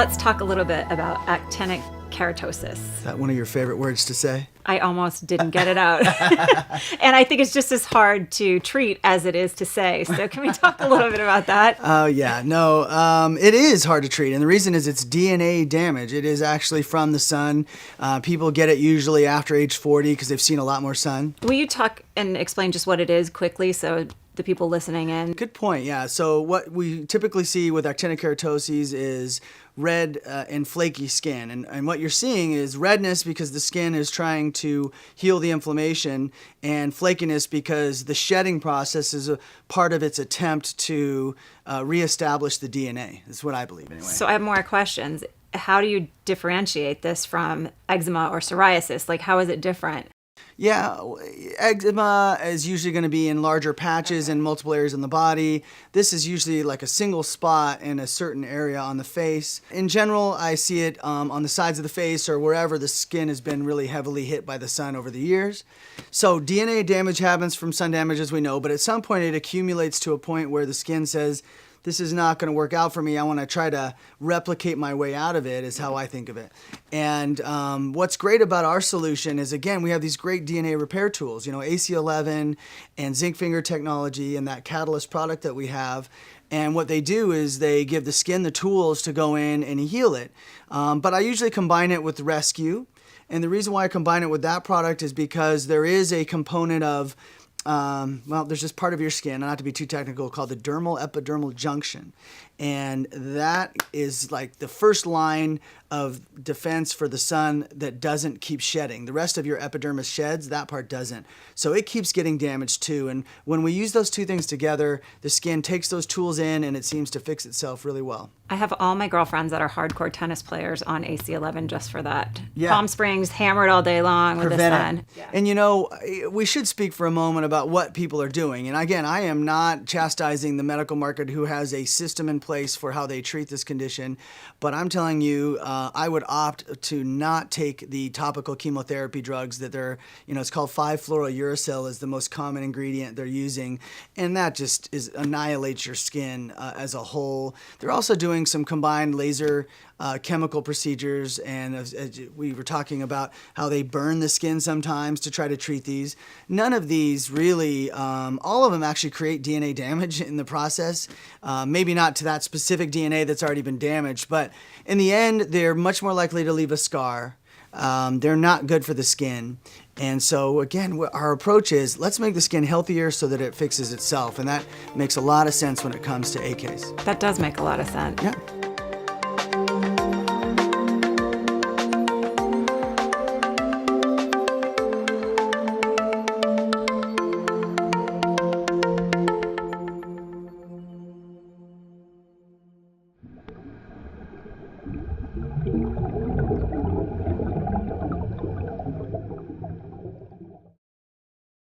let's talk a little bit about actinic keratosis. Is that one of your favorite words to say? I almost didn't get it out. And I think it's just as hard to treat as it is to say. So can we talk a little bit about that? Oh, yeah. No, it is hard to treat. And the reason is it's DNA damage. It is actually from the sun. People get it usually after age 40 because they've seen a lot more sun. Will you talk and explain just what it is quickly so the people listening in? Good point, yeah. So what we typically see with actinic keratoses is red and flaky skin. And what you're seeing is redness because the skin is trying to heal the inflammation, and flakiness because the shedding process is a part of its attempt to reestablish the DNA. That's what I believe anyway. So I have more questions. How do you differentiate this from eczema or psoriasis? Like, how is it different? Yeah, eczema is usually going to be in larger patches in multiple areas in the body. This is usually like a single spot in a certain area on the face. In general, I see it on the sides of the face or wherever the skin has been really heavily hit by the sun over the years. So DNA damage happens from sun damage, as we know, but at some point it accumulates to a point where the skin says, this is not going to work out for me. I want to try to replicate my way out of it, is how I think of it. And what's great about our solution is, again, we have these great DNA repair tools, you know, AC11 and zinc finger technology and that catalyst product that we have. And what they do is they give the skin the tools to go in and heal it. But I usually combine it with rescue. And the reason why I combine it with that product is because there is a component of there's this part of your skin, not to be too technical, called the dermal epidermal junction. And that is like the first line of defense for the sun that doesn't keep shedding. The rest of your epidermis sheds, that part doesn't. So it keeps getting damaged too. And when we use those two things together, the skin takes those tools in and it seems to fix itself really well. I have all my girlfriends that are hardcore tennis players on AC11 just for that. Yeah. Palm Springs, hammered all day long with the sun. Yeah. And you know, we should speak for a moment about what people are doing. And again, I am not chastising the medical market who has a system in place for how they treat this condition. But I'm telling you, I would opt to not take the topical chemotherapy drugs that they're, you know, it's called 5-fluorouracil is the most common ingredient they're using. And that just annihilates your skin as a whole. They're also doing some combined laser chemical procedures, and as we were talking about how they burn the skin sometimes to try to treat these. None of these really, all of them actually create DNA damage in the process. Maybe not to that specific DNA that's already been damaged, but in the end, they're much more likely to leave a scar. They're not good for the skin. And so again, our approach is let's make the skin healthier so that it fixes itself. And that makes a lot of sense when it comes to AKs. That does make a lot of sense. Yeah.